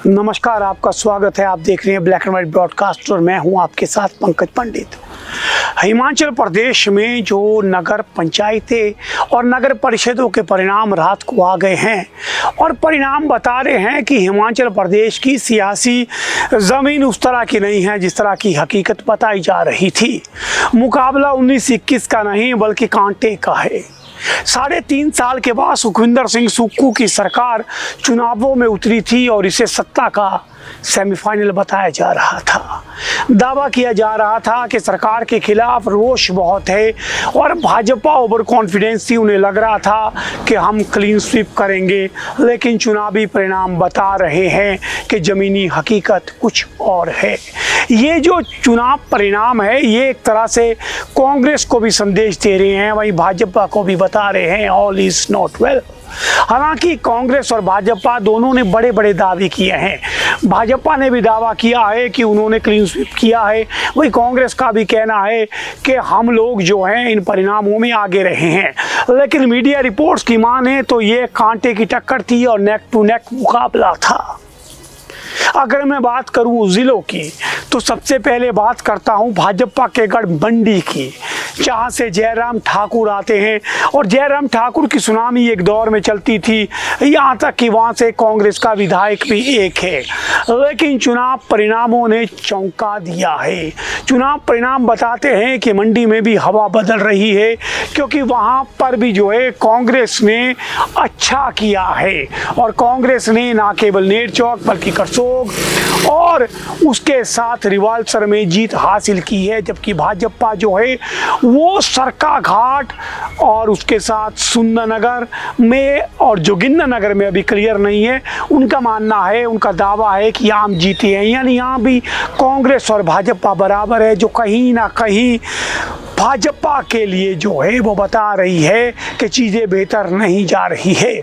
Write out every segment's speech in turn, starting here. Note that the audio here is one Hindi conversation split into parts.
नमस्कार, आपका स्वागत है। आप देख रहे हैं ब्लैक एंड व्हाइट ब्रॉडकास्ट और मैं हूं आपके साथ पंकज पंडित। हिमाचल प्रदेश में जो नगर पंचायतें और नगर परिषदों के परिणाम रात को आ गए हैं और परिणाम बता रहे हैं कि हिमाचल प्रदेश की सियासी ज़मीन उस तरह की नहीं है जिस तरह की हकीकत बताई जा रही थी। मुकाबला 19-21 का नहीं बल्कि कांटे का है। 3.5 साल के बाद सुखविंदर सिंह सुक्खू की सरकार चुनावों में उतरी थी और इसे सत्ता का सेमीफाइनल बताया जा रहा था। दावा किया जा रहा था कि सरकार के खिलाफ रोष बहुत है और भाजपा ओवर कॉन्फिडेंस थी। उन्हें लग रहा था कि हम क्लीन स्वीप करेंगे, लेकिन चुनावी परिणाम बता रहे हैं कि ज़मीनी हकीकत कुछ और है। ये जो चुनाव परिणाम है ये एक तरह से कांग्रेस को भी संदेश दे रहे हैं, वहीं भाजपा को भी बता रहे हैं ऑल इज नॉट वेल। हालांकि कांग्रेस और भाजपा दोनों ने बड़े बड़े दावे किए हैं। भाजपा ने भी दावा किया है कि उन्होंने क्लीन स्वीप किया है, वही कांग्रेस का भी कहना है कि हम लोग जो हैं इन परिणामों में आगे रहे हैं। लेकिन मीडिया रिपोर्ट्स की माने तो ये कांटे की टक्कर थी और नेक टू नेक मुकाबला था। अगर मैं बात करूं जिलों की तो सबसे पहले बात करता हूं भाजपा के गढ़ मंडी की, जहां से जयराम ठाकुर आते हैं और जयराम ठाकुर की सुनामी एक दौर में चलती थी, यहां तक कि वहां से कांग्रेस का विधायक भी एक है। लेकिन चुनाव परिणामों ने चौंका दिया है। चुनाव परिणाम बताते हैं कि मंडी में भी हवा बदल रही है, क्योंकि वहां पर भी जो है कांग्रेस ने अच्छा किया है और कांग्रेस ने ना केवल नेर चौक बल्कि करसोग और उसके साथ रिवाल्सर में जीत हासिल की है, जबकि भाजपा जो है वो सरका घाट और उसके साथ सुंदरनगर में और जोगिंद्रनगर में अभी क्लियर नहीं है। उनका मानना है, उनका दावा है कि यहाँ हम जीते हैं, यानी यहाँ भी कांग्रेस और भाजपा बराबर है, जो कहीं ना कहीं भाजपा के लिए जो है वो बता रही है कि चीज़ें बेहतर नहीं जा रही है।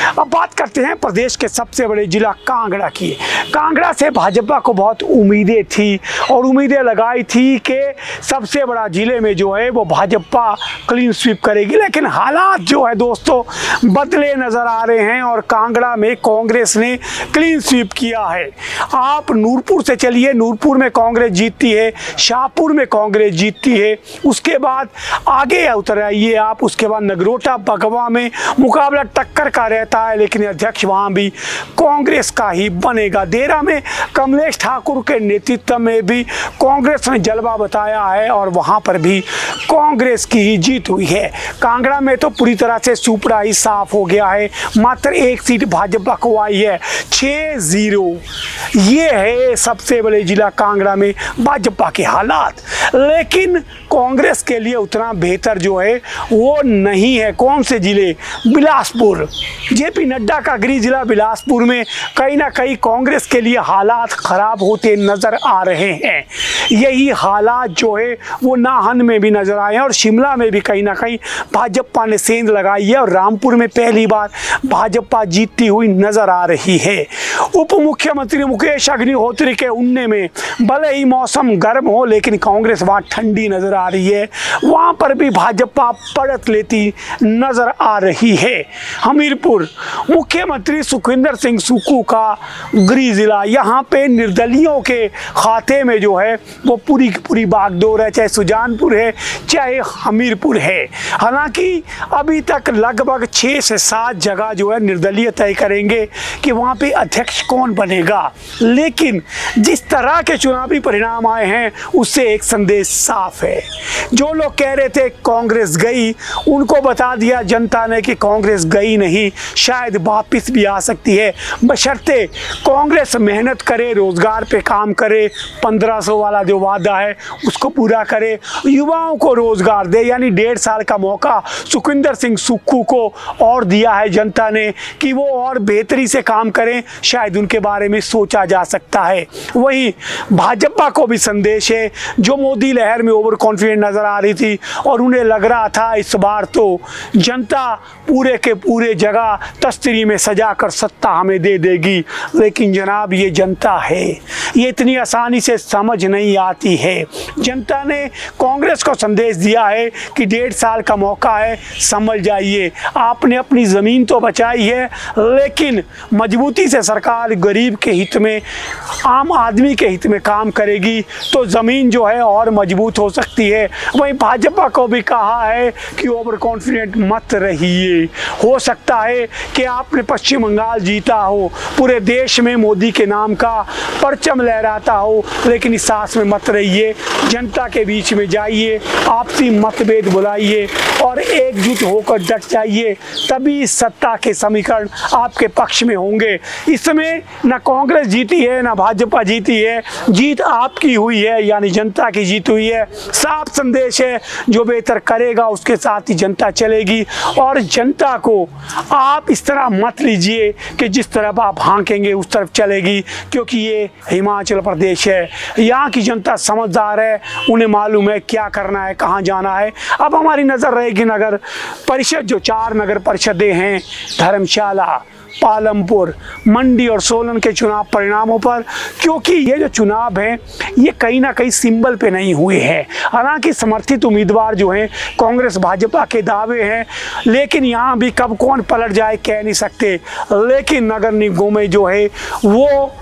अब बात करते हैं प्रदेश के सबसे बड़े जिला कांगड़ा की। कांगड़ा से भाजपा को बहुत उम्मीदें थी और उम्मीदें लगाई थी कि सबसे बड़ा जिले में जो है वो भाजपा क्लीन स्वीप करेगी, लेकिन हालात जो है दोस्तों बदले नज़र आ रहे हैं और कांगड़ा में कांग्रेस ने क्लीन स्वीप किया है। आप नूरपुर से चलिए, नूरपुर में कांग्रेस जीतती है, शाहपुर में कांग्रेस जीतती है, उसके बाद आगे उतर आइए आप, उसके बाद नगरोटा बगवा में मुकाबला टक्कर का रहता है, लेकिन अध्यक्ष वहां भी कांग्रेस का ही बनेगा। देरा में कमलेश ठाकुर के नेतृत्व में भी कांग्रेस ने जलवा बताया है और वहां पर भी कांग्रेस की ही जीत हुई है। कांगड़ा में तो पूरी तरह से सुपड़ा ही साफ हो गया है, मात्र एक सीट भाजपा को आई है, 6-0। ये है सबसे बड़े जिला कांगड़ा में भाजपा के हालात, लेकिन कांग्रेस के लिए उतना बेहतर जो है वो नहीं है। कौन से जिले? बिलासपुर, जेपी नड्डा का गृह जिला बिलासपुर में कहीं ना कहीं कांग्रेस के लिए हालात खराब होते नजर आ रहे हैं। यही हालात जो है वो नाहन में भी नजर आए हैं और शिमला में भी कहीं ना कहीं भाजपा ने सेंध लगाई है और रामपुर में पहली बार भाजपा जीतती हुई नजर आ रही है। उप मुख्यमंत्री मुकेश अग्निहोत्री के उन्ने में भले ही मौसम गर्म हो, लेकिन कांग्रेस वहाँ ठंडी नजर आ रही है, वहाँ पर भी भाजपा बढ़त लेती नजर आ रही है। हमीरपुर, मुख्यमंत्री सुखविंदर सिंह सुक्खू का गृह जिला, यहाँ पे निर्दलियों के खाते में जो है वो पूरी की पूरी बागडोर है, चाहे सुजानपुर है चाहे हमीरपुर है। हालांकि अभी तक लगभग 6 से 7 जगह जो है निर्दलीय तय करेंगे कि वहाँ पे अध्यक्ष कौन बनेगा, लेकिन जिस तरह के चुनावी परिणाम आए हैं उससे एक संदेश साफ है। जो लोग कह रहे थे कांग्रेस गई, उनको बता दिया जनता ने कि कांग्रेस गई नहीं, शायद वापिस भी आ सकती है, बशर्ते कांग्रेस मेहनत करे, रोजगार पे काम करे, 1500 वाला जो वादा है उसको पूरा करे, युवाओं को रोजगार दे। यानी 1.5 साल का मौका सुखविंदर सिंह सुक्खू को और दिया है जनता ने कि वो और बेहतरी से काम करें, शायद उनके बारे में सोचा जा सकता है। वहीं भाजपा को भी संदेश है, जो मोदी लहर में ओवर कॉन्फिडेंट नजर आ रही थी और उन्हें लग रहा था इस बार तो जनता पूरे के पूरे जगह तस्तरी में सजा कर सत्ता हमें दे देगी, लेकिन जनाब ये जनता है, ये इतनी आसानी से समझ नहीं आती है। जनता ने कांग्रेस को संदेश दिया है कि 1.5 साल का मौका है, समझ जाइए। आपने अपनी ज़मीन तो बचाई है, लेकिन मजबूती से सरकार गरीब के हित में, आम आदमी के हित में काम करेगी तो ज़मीन जो है और मजबूत हो सकती है। वहीं भाजपा को भी कहा है कि ओवर कॉन्फिडेंट मत रहिए। हो सकता है कि आपने पश्चिम बंगाल जीता हो, पूरे देश में मोदी के नाम का परचम लहराता हो, लेकिन इस सास में मत रहिए। जनता के बीच में जाइए, आपसी मतभेद बुलाइए और एकजुट होकर डट जाइए, तभी सत्ता के समीकरण आपके पक्ष में होंगे। इसमें न कांग्रेस जीती है न भाजपा जीती है, जीत आपकी हुई है, यानी जनता की जीत हुई है। साफ संदेश है, जो बेहतर करेगा उसके साथ ही जनता चलेगी। और जनता को आप इस तरह मत लीजिए कि जिस तरफ आप हाँकेंगे उस तरफ चलेगी, क्योंकि ये हिमाचल प्रदेश है। यहाँ की जनता समझदार है, उन्हें मालूम है क्या करना है, कहाँ जाना है। अब हमारी नज़र रहेगी नगर परिषद, जो 4 नगर परिषदें हैं, धर्मशाला, पालमपुर, मंडी और सोलन के चुनाव परिणामों पर, क्योंकि ये जो चुनाव हैं ये कहीं ना कहीं सिंबल पे नहीं हुए हैं। हालांकि समर्थित उम्मीदवार जो हैं कांग्रेस भाजपा के दावे हैं, लेकिन यहाँ भी कब कौन पलट जाए कह नहीं सकते। लेकिन नगर निगमों में जो है वो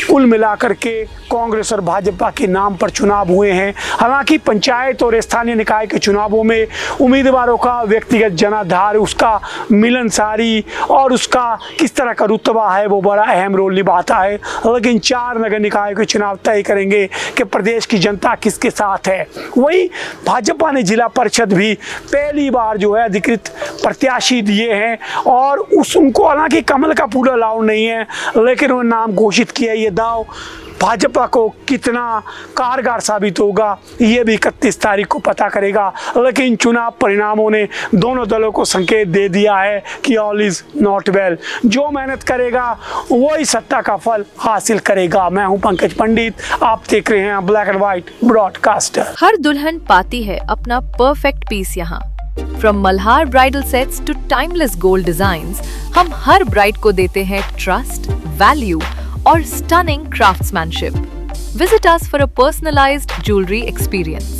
कुल मिलाकर के कांग्रेस और भाजपा के नाम पर चुनाव हुए हैं। हालांकि पंचायत और स्थानीय निकाय के चुनावों में उम्मीदवारों का व्यक्तिगत जनाधार, उसका मिलनसारी और उसका किस तरह का रुतबा है वो बड़ा अहम रोल निभाता है। लेकिन 4 नगर निकाय के चुनाव तय करेंगे कि प्रदेश की जनता किसके साथ है। वहीं भाजपा ने जिला परिषद भी पहली बार जो है अधिकृत प्रत्याशी दिए हैं और उनको, हालांकि कमल का पूरा लाभ नहीं है, लेकिन वो नाम घोषित किया। ये दाव भाजपा को कितना कारगर साबित होगा ये भी 31 तारीख को पता करेगा। लेकिन चुनाव परिणामों ने दोनों दलों को संकेत दे दिया है कि ऑल इज नॉट वेल। जो मेहनत करेगा वही सत्ता का फल हासिल करेगा। मैं हूं पंकज पंडित, आप देख रहे हैं ब्लैक एंड व्हाइट ब्रॉडकास्टर। हर दुल्हन पाती है अपना परफेक्ट पीस यहाँ। From Malhar bridal sets to timeless gold designs, हम हर ब्राइड को देते हैं ट्रस्ट, वैल्यू और stunning craftsmanship. Visit us for a personalized jewelry experience.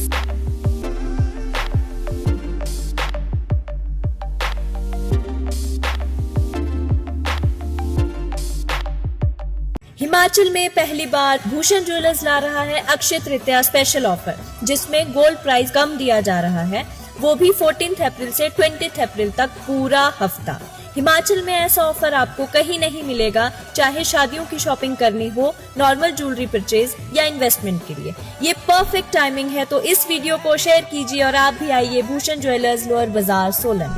Himachal में पहली बार भूषण ज्वेलर्स ला रहा है अक्षय तृतीया स्पेशल ऑफर, जिसमें गोल्ड प्राइस कम दिया जा रहा है, वो भी 14 अप्रैल से 20 अप्रैल तक पूरा हफ्ता। हिमाचल में ऐसा ऑफर आपको कहीं नहीं मिलेगा, चाहे शादियों की शॉपिंग करनी हो, नॉर्मल ज्वेलरी परचेज या इन्वेस्टमेंट के लिए। ये परफेक्ट टाइमिंग है, तो इस वीडियो को शेयर कीजिए और आप भी आइए भूषण ज्वेलर्स, लोअर बाजार, सोलन।